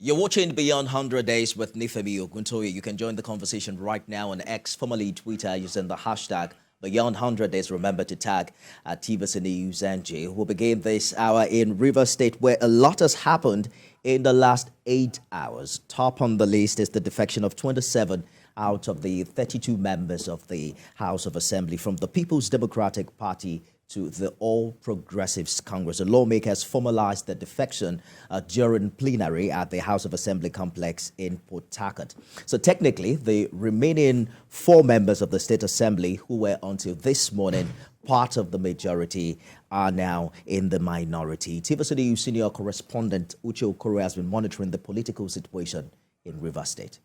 You're watching Beyond 100 Days with Nifemi Oguntoye. You can join the conversation right now on X, formerly Twitter, using the hashtag Beyond 100 Days. Remember to tag at TVC News On. We'll begin this hour in Rivers State, where a lot has happened in the last 8 hours. Top on the list is the defection of 27 out of the 32 members of the House of Assembly from the People's Democratic Party to the All Progressives Congress. The lawmakers formalized the defection during plenary at the House of Assembly complex in Port Harcourt. So technically, the remaining 4 members of the State Assembly, who were until this morning part of the majority, are now in the minority. TVC News senior correspondent Uche Okoro has been monitoring the political situation in Rivers State.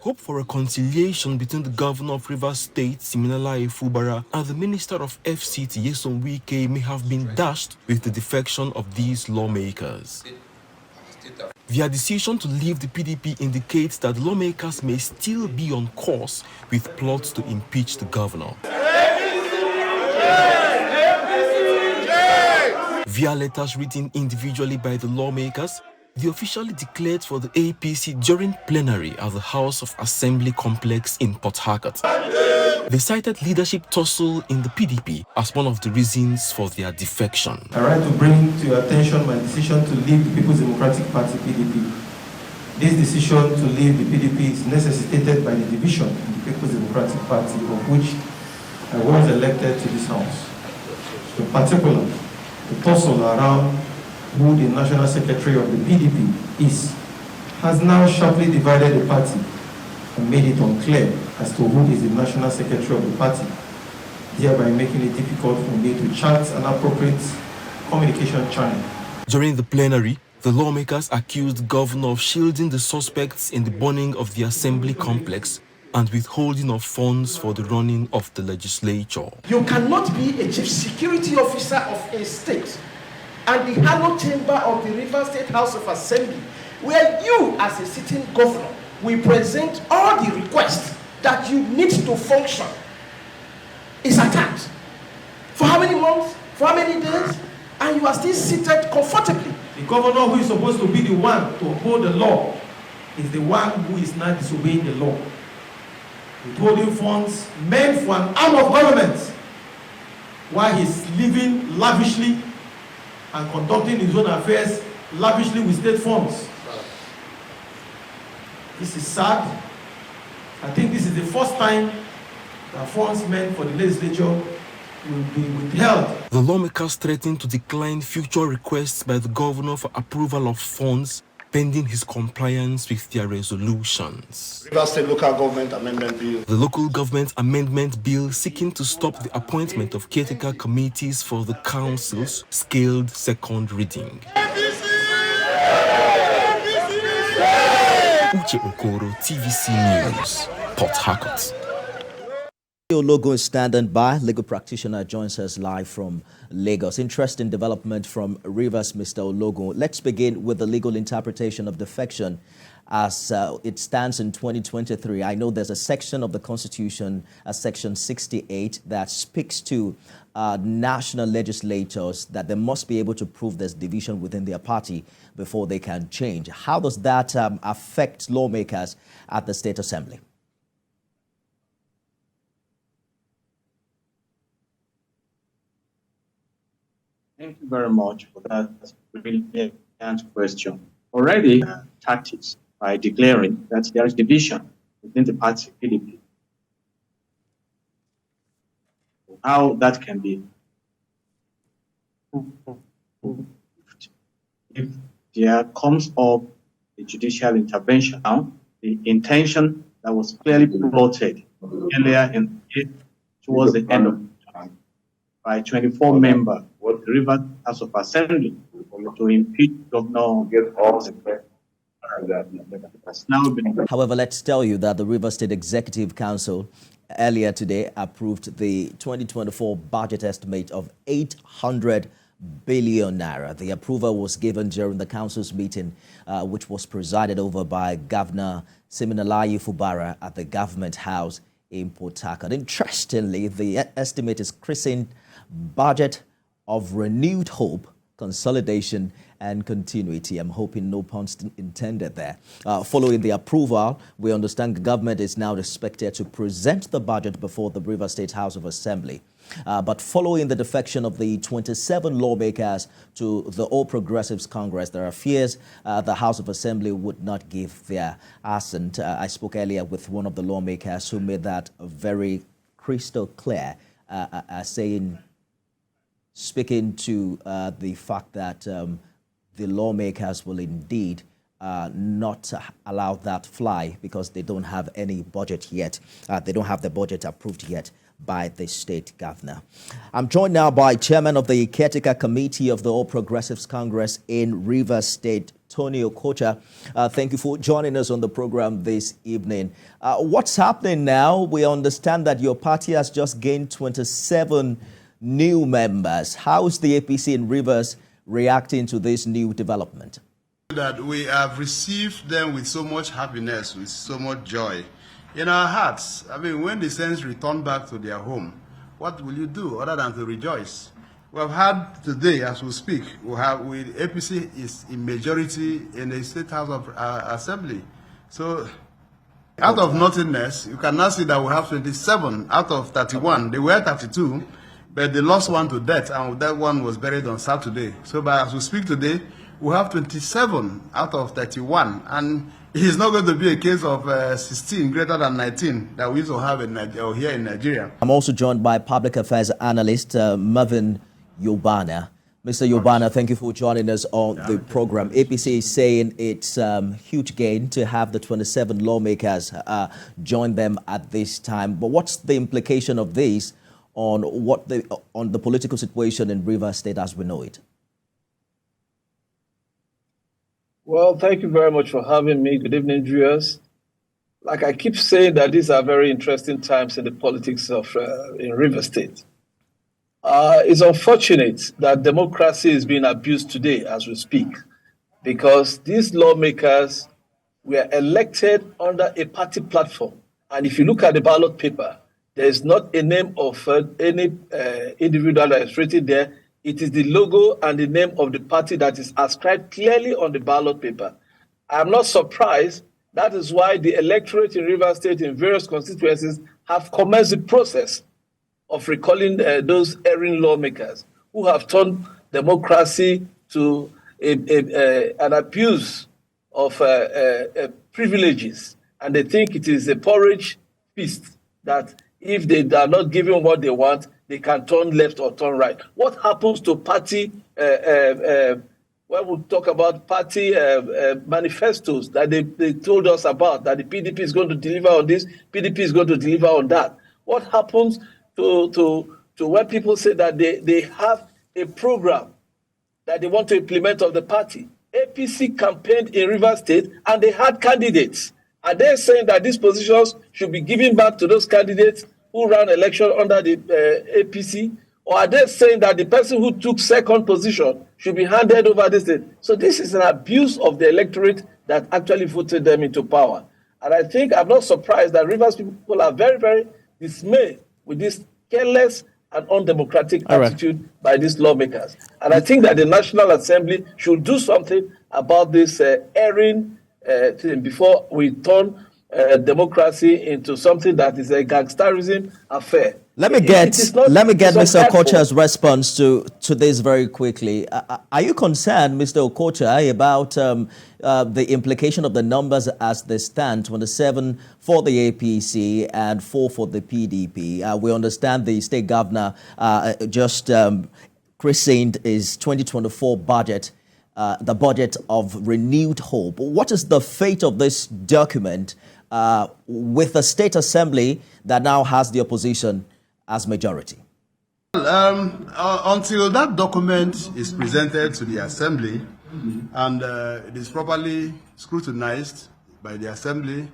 Hope for reconciliation between the governor of Rivers State, Siminalayi Fubara, and the minister of FCT, Wike, may have been dashed with the defection of these lawmakers. Their decision to leave the PDP indicates that lawmakers may still be on course with plots to impeach the governor. Via letters written individually by the lawmakers, they officially declared for the APC during plenary at the House of Assembly complex in Port Harcourt. They cited leadership tussle in the PDP as one of the reasons for their defection. I write to bring to your attention my decision to leave the People's Democratic Party PDP. This decision to leave the PDP is necessitated by the division in the People's Democratic Party, of which I was elected to this House. In particular, the tussle around who the National Secretary of the PDP is, has now sharply divided the party and made it unclear as to who is the National Secretary of the party, thereby making it difficult for me to chart an appropriate communication channel. During the plenary, the lawmakers accused the governor of shielding the suspects in the burning of the assembly complex and withholding of funds for the running of the legislature. You cannot be a chief security officer of a state and the hallowed chamber of the Rivers State House of Assembly, where you, as a sitting governor, will present all the requests that you need to function, is attacked. For how many months? For how many days? And you are still seated comfortably. The governor who is supposed to be the one to uphold the law is the one who is not disobeying the law. Withholding funds meant for an arm of government while he's living lavishly and conducting his own affairs lavishly with state funds. This is sad. I think this is the first time that funds meant for the legislature will be withheld. The lawmakers threatened to decline future requests by the governor for approval of funds pending his compliance with their resolutions. Rivers State Local Government Amendment Bill. The Local Government Amendment Bill seeking to stop the appointment of caretaker committees for the councils scaled second reading. Uche Okoro, TVC News, Port Harcourt. Logo is standing by. Legal practitioner joins us live from Lagos. Interesting development from Rivers, Mr. Ologun. Let's begin with the legal interpretation of defection as it stands in 2023. I know there's a section of the Constitution, Section 68, that speaks to national legislators that they must be able to prove there's division within their party before they can change. How does that affect lawmakers at the State Assembly? Thank you very much for that brilliant question. Already, tactics by declaring that there is division within the party PDP. How that can be, if there comes up a judicial intervention now, the intention that was clearly plotted earlier towards the end of the time by 24 members of the Rivers House of Assembly to impeach Governor has now been. However, let's tell you that the Rivers State Executive Council earlier today approved the 2024 budget estimate of 800 billion naira. The approval was given during the council's meeting, which was presided over by Governor Siminalayi Fubara at the Government House in Port Harcourt. Interestingly, the estimate is christened Budget of Renewed Hope, Consolidation and continuity. I'm hoping no puns intended there. Following the approval, we understand the government is now expected to present the budget before the Rivers State House of Assembly. But following the defection of the 27 lawmakers to the All Progressives Congress, there are fears the House of Assembly would not give their assent. I spoke earlier with one of the lawmakers who made that very crystal clear, speaking to the fact that the lawmakers will indeed not allow that fly because they don't have any budget yet. They don't have the budget approved yet by the state governor. I'm joined now by Chairman of the Caretaker Committee of the All Progressives Congress in Rivers State, Tony Okocha. Thank you for joining us on the program this evening. What's happening now? We understand that your party has just gained 27 new members. How is the APC in Rivers reacting to this new development? That we have received them with so much happiness, with so much joy in our hearts. I mean, when the saints return back to their home, what will you do other than to rejoice? We have had today, as we speak, APC is in majority in the State House of Assembly. So, out of nothingness, you can now see that we have 27 out of 31. They were 32, but they lost one to death, and that one was buried on Saturday. So, as we speak today, we have 27 out of 31, and it's not going to be a case of 16 greater than 19 that we used to have in here in Nigeria. I'm also joined by public affairs analyst Marvin Yobana. Mr. Yobana, thank you for joining us on the program. APC is saying it's huge gain to have the 27 lawmakers join them at this time. But what's the implication of this on the political situation in Rivers State as we know it? Well, thank you very much for having me. Good evening, viewers. Like I keep saying that these are very interesting times in the politics of in Rivers State. It's unfortunate that democracy is being abused today as we speak, because these lawmakers were elected under a party platform. And if you look at the ballot paper, there is not a name of any individual that is written there. It is the logo and the name of the party that is ascribed clearly on the ballot paper. I'm not surprised. That is why the electorate in Rivers State in various constituencies have commenced the process of recalling those erring lawmakers who have turned democracy to an abuse of privileges. And they think it is a porridge feast that if they are not given what they want, they can turn left or turn right. What happens to party, when we talk about party manifestos that they told us about, that the PDP is going to deliver on this, PDP is going to deliver on that? What happens to when people say that they have a program that they want to implement of the party? APC campaigned in Rivers State and they had candidates. Are they saying that these positions should be given back to those candidates who ran election under the APC? Or are they saying that the person who took second position should be handed over this thing? So this is an abuse of the electorate that actually voted them into power. And I think I'm not surprised that Rivers people are very, very dismayed with this careless and undemocratic attitude by these lawmakers. And I think that the National Assembly should do something about this erring thing before we turn democracy into something that is a gangsterism affair. Let me get Mr. Okocha's response to this very quickly. Are you concerned, Mr. Okocha, about the implication of the numbers as they stand, 27 for the APC and 4 for the PDP? We understand the state governor just christened his 2024 budget, the budget of renewed hope. What is the fate of this document with the state assembly that now has the opposition as majority? Until that document is presented to the assembly and it is properly scrutinized by the assembly,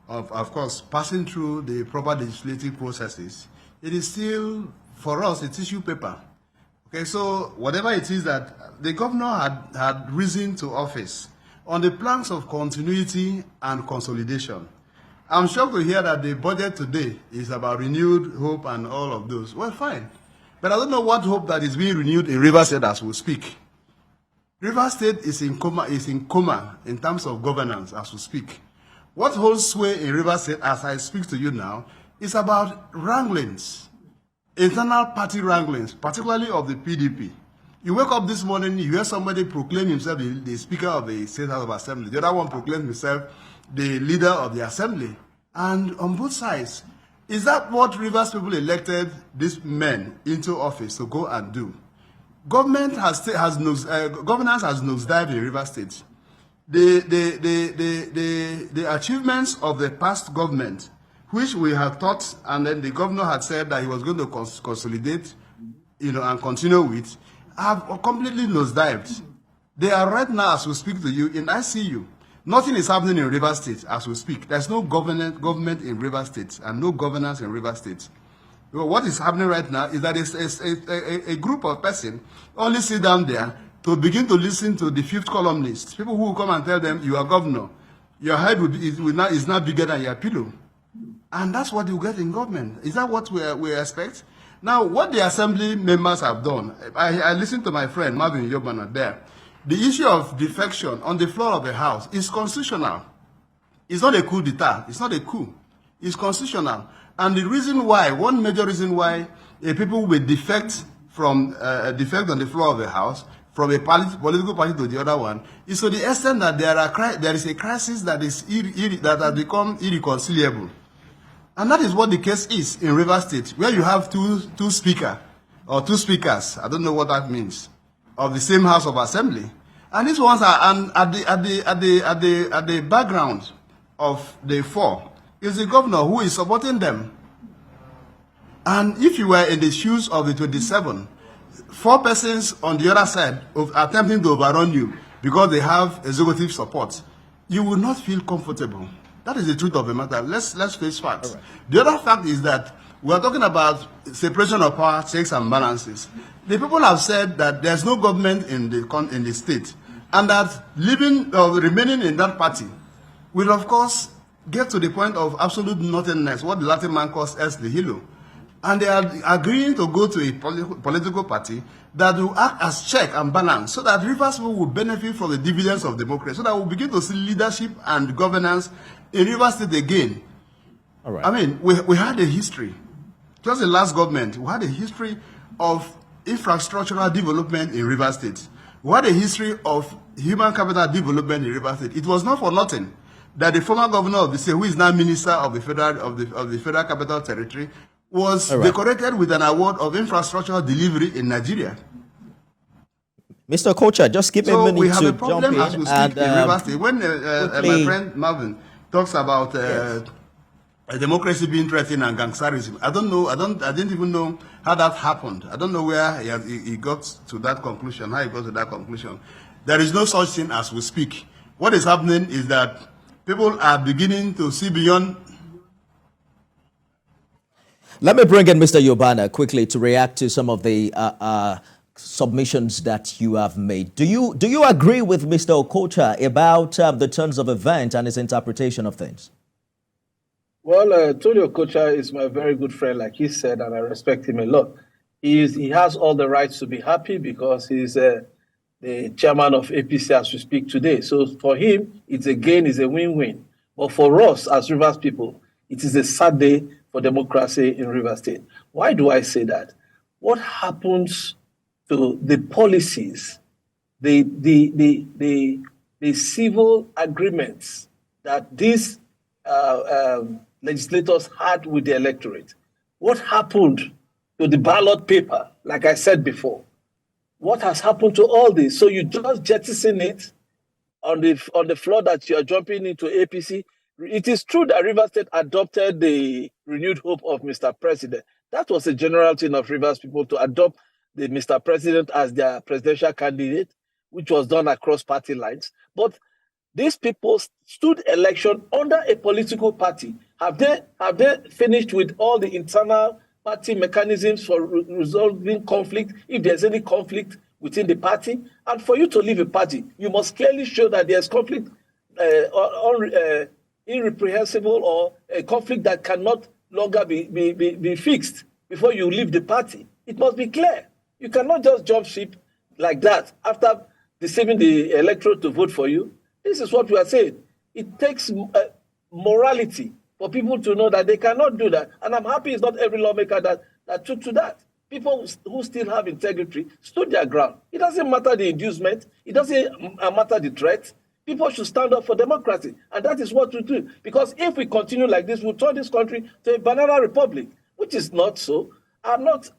of course, passing through the proper legislative processes, it is still, for us, a tissue paper. Okay, so whatever it is that the governor had risen to office on the planks of continuity and consolidation. I'm shocked to hear that the budget today is about renewed hope and all of those. Well, fine. But I don't know what hope that is being renewed in Rivers State as we speak. Rivers State is in coma in terms of governance as we speak. What holds sway in Rivers State as I speak to you now is about wranglings, internal party wranglings, particularly of the PDP. You wake up this morning, you hear somebody proclaim himself the Speaker of the State House of Assembly. The other one proclaims himself the leader of the Assembly. And on both sides, is that what Rivers people elected these men into office to go and do? Governance has nosedived in Rivers State. The achievements of the past government, which we have thought, and then the governor had said that he was going to consolidate, and continue with, have completely nosedived. They are right now, as we speak to you, in ICU. Nothing is happening in Rivers State as we speak. There's no government in Rivers State and no governance in Rivers State. What is happening right now is that a group of persons only sit down there to begin to listen to the fifth columnist. People who will come and tell them, you are governor. Your head is now bigger than your pillow. And that's what you get in government. Is that what we expect? Now, what the assembly members have done, I listened to my friend Marvin Yobana there. The issue of defection on the floor of the House is constitutional. It's not a coup d'etat. It's not a coup. It's constitutional. And the reason why, one major reason why people will defect on the floor of the House from a political party to the other one is to the extent that there is a crisis that has become irreconcilable. And that is what the case is in Rivers State, where you have two speakers, I don't know what that means, of the same House of Assembly. And these ones are at the background of the four is the governor who is supporting them. And if you were in the shoes of the 27, 4 persons on the other side of attempting to overrun you because they have executive support, you will not feel comfortable. That is the truth of the matter. Let's face facts. Right. The other fact is that we are talking about separation of power, checks and balances. The people have said that there's no government in the state, and that remaining in that party will, of course, get to the point of absolute nothingness, what the Latin man calls ex nihilo. And they are agreeing to go to a political party that will act as check and balance, so that Rivers will benefit from the dividends of democracy, so that we'll begin to see leadership and governance in Rivers State again. All right. I mean, we had a history. Just the last government, we had a history of infrastructural development in Rivers State. We had a history of human capital development in Rivers State. It was not for nothing that the former governor of the state, who is now minister of the Federal Capital Territory, was decorated with an award of infrastructural delivery in Nigeria. Mr. Kocha, just give me a minute to jump in. As we speak in Rivers State. When my friend Marvin talks about democracy being threatened and gangsterism, I didn't even know how that happened. I don't know where he got to that conclusion, how he got to that conclusion. There is no such thing as we speak. What is happening is that people are beginning to see beyond. Let me bring in Mr. Yobana quickly to react to some of the submissions that you have made. Do you agree with Mr. Okocha about the turns of events and his interpretation of things? Well, Tony Okocha is my very good friend, like he said, and I respect him a lot. He has all the rights to be happy because he's the chairman of APC as we speak today. So for him, it's a win-win. But for us as Rivers people, it is a sad day for democracy in Rivers State. Why do I say that? What happens to the policies, the civil agreements that these legislators had with the electorate? What happened to the ballot paper, like I said before? What has happened to all this? So you just jettison it on the floor that you are jumping into APC. It is true that Rivers State adopted the renewed hope of Mr. President. That was a general thing of Rivers people to adopt the Mr. President as their presidential candidate, which was done across party lines. But these people stood election under a political party. Have they finished with all the internal party mechanisms for resolving conflict, if there's any conflict within the party? And for you to leave a party, you must clearly show that there's conflict irreprehensible or a conflict that cannot longer be fixed before you leave the party. It must be clear. You cannot just jump ship like that after deceiving the electorate to vote for you. This is what we are saying. It takes morality for people to know that they cannot do that. And I'm happy it's not every lawmaker that took to that. People who still have integrity stood their ground. It doesn't matter the inducement. It doesn't matter the threat. People should stand up for democracy. And that is what we do. Because if we continue like this, we'll turn this country to a banana republic, which is not so. I'm not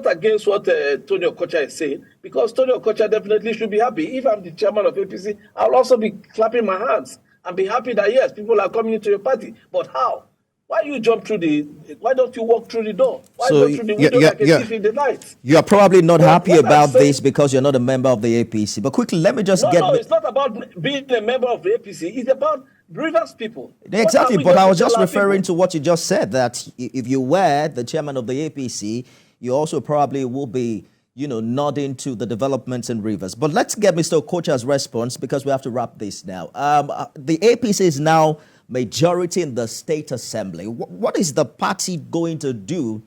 against what Tony Okocha is saying, because Tony Okocha definitely should be happy. If I'm the chairman of APC, I'll also be clapping my hands and be happy that, yes, people are coming into your party. But how? Why don't you walk through the door? Why So go through the window like a thief in the night? You are probably not happy what I'm about saying- this because you're not a member of the APC. But quickly, let me just No, get... it's not about being a member of the APC. It's about Rivers people. Exactly, What are we but I going was to just tell our referring people? to what you just said, that if you were the chairman of the APC, you also probably will be, nodding to the developments in Rivers. But let's get Mr. Okocha's response, because we have to wrap this now. The APC is now majority in the State Assembly. What is the party going to do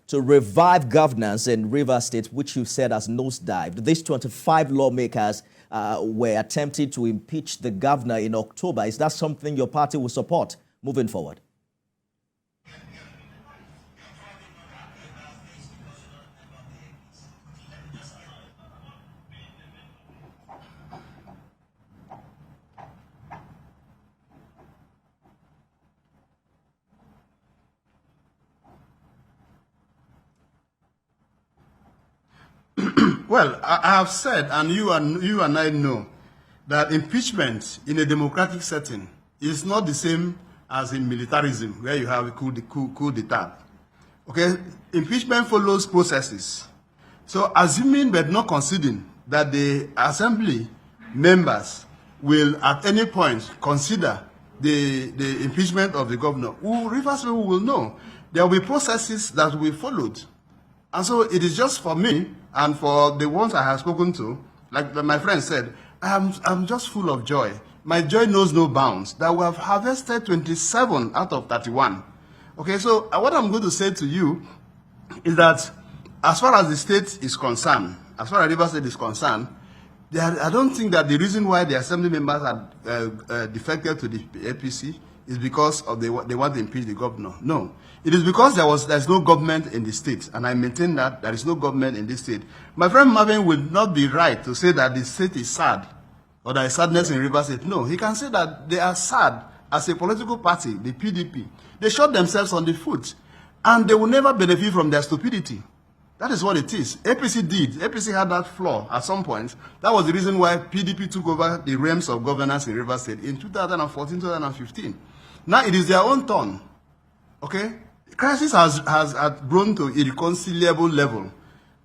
to revive governance in Rivers State, which you said has nosedived? These 25 lawmakers were attempting to impeach the governor in October. Is that something your party will support moving forward? Well, I have said, and you and I know, that impeachment in a democratic setting is not the same as in militarism, where you have a coup d'etat. Okay, impeachment follows processes. So, assuming but not conceding that the assembly members will at any point consider the impeachment of the governor, Rivers people will know there will be processes that will be followed. And so it is just for me and for the ones I have spoken to, like my friend said, I'm just full of joy. My joy knows no bounds that we have harvested 27 out of 31. Okay, so what I'm going to say to you is that as far as the state is concerned, as far as Rivers State is concerned, I don't think that the reason why the assembly members are defected to the APC is because of they want to impeach the governor. No. It is because there's no government in the state, and I maintain that there is no government in this state. My friend Marvin would not be right to say that the state is sad, or there is sadness in Rivers State. No, he can say that they are sad as a political party, the PDP. They shot themselves on the foot, and they will never benefit from their stupidity. That is what it is. APC did. APC had that flaw at some point. That was the reason why PDP took over the realms of governance in Rivers State in 2014, 2015. Now it is their own turn. Okay? Crisis has grown to irreconcilable level.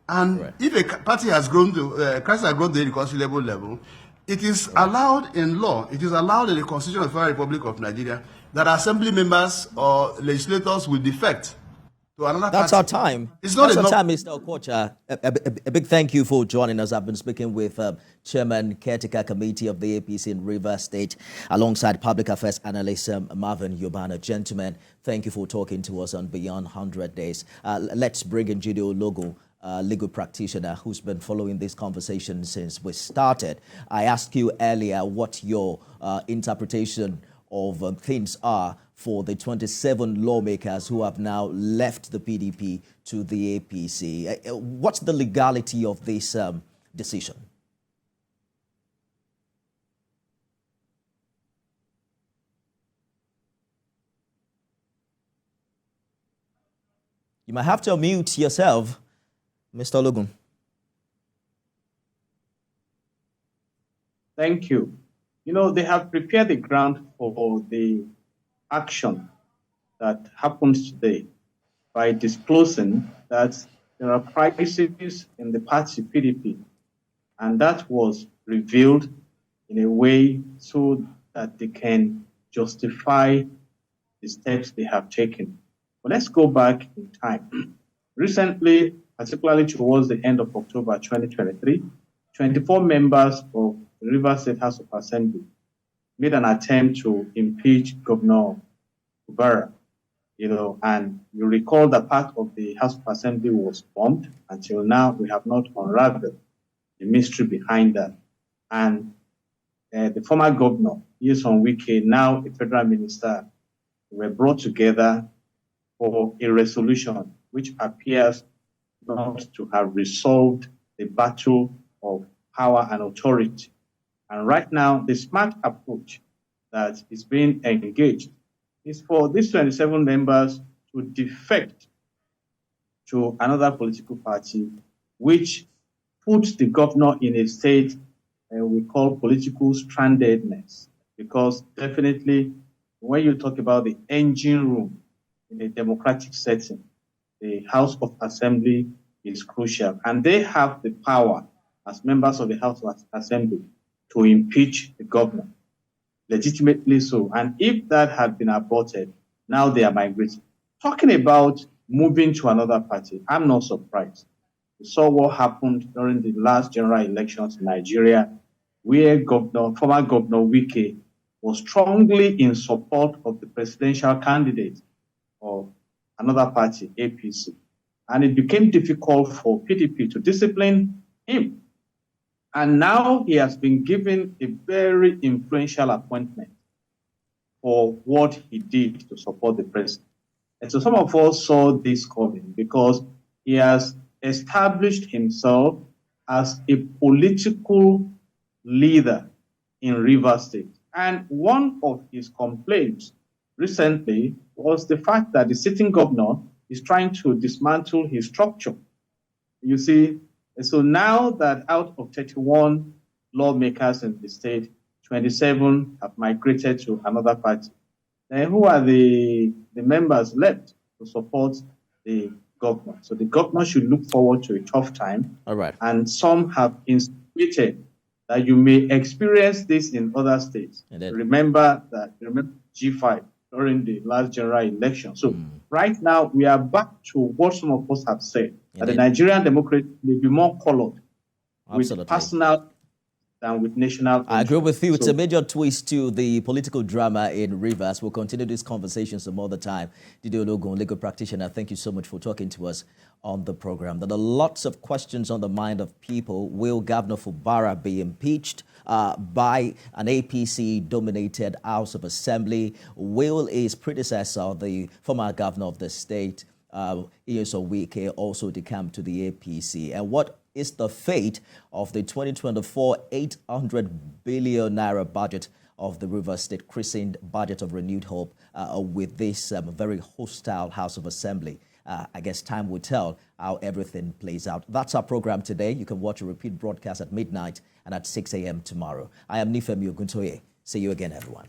And right. If a party has grown to, crisis has grown to irreconcilable level, it is allowed in law, it is allowed in the Constitution of the Federal Republic of Nigeria that assembly members or legislators will defect to another That's party. our time. It's not That's enough. our time, Mr. Okocha. A big thank you for joining us. I've been speaking with Chairman Caretaker Committee of the APC in Rivers State, alongside Public Affairs Analyst Marvin Yobana. Gentlemen, thank you for talking to us on Beyond 100 Days. Let's bring in Judy Ologun, legal practitioner who's been following this conversation since we started. I asked you earlier what your interpretation of things are for the 27 lawmakers who have now left the PDP to the APC. What's the legality of this decision? You might have to unmute yourself, Mr. Ologun. Thank you. You know, they have prepared the ground for the action that happens today by disclosing that there are crises in the party PDP, and that was revealed in a way so that they can justify the steps they have taken. But let's go back in time. Recently, particularly towards the end of October 2023, 24 members of the Rivers State House of Assembly made an attempt to impeach Governor Fubara, and you recall that part of the House of Assembly was bombed. Until now, we have not unraveled the mystery behind that. and the former governor, Yeson Wike, now a federal minister, were brought together for a resolution which appears not to have resolved the battle of power and authority. And right now, the smart approach that is being engaged is for these 27 members to defect to another political party, which puts the governor in a state we call political strandedness. Because definitely, when you talk about the engine room in a democratic setting, the House of Assembly is crucial. And they have the power as members of the House of Assembly to impeach the governor, legitimately so. And if that had been aborted, now they are migrating. Talking about moving to another party, I'm not surprised. We saw what happened during the last general elections in Nigeria, where former Governor Wike was strongly in support of the presidential candidate of another party, APC. And it became difficult for PDP to discipline him. And now he has been given a very influential appointment for what he did to support the president. And so some of us saw this coming because he has established himself as a political leader in Rivers State. And one of his complaints recently was the fact that the sitting governor is trying to dismantle his structure. You see, so now that out of 31 lawmakers in the state, 27 have migrated to another party. Then who are the members left to support the governor? So the governor should look forward to a tough time. All right. And some have insinuated that you may experience this in other states. Remember G5 during the last general election. So right now we are back to what some of us have said, that the Nigerian democracy may be more colored with personal than with national interest. I agree with you. It's a major twist to the political drama in Rivers. We'll continue this conversation some other time. Didi Ologun, legal practitioner, thank you so much for talking to us on the program. There are lots of questions on the mind of people. Will Governor Fubara be impeached by an APC-dominated House of Assembly? Will his predecessor, the former governor of the state, Yeson Wike, also decamp to the APC? And what is the fate of the 2024 800 billion naira budget of the Rivers State, christened Budget of Renewed Hope, with this very hostile House of Assembly? I guess time will tell how everything plays out. That's our program today. You can watch a repeat broadcast at midnight and at 6 a.m. tomorrow. I am Nifemi Oguntoye. See you again, everyone.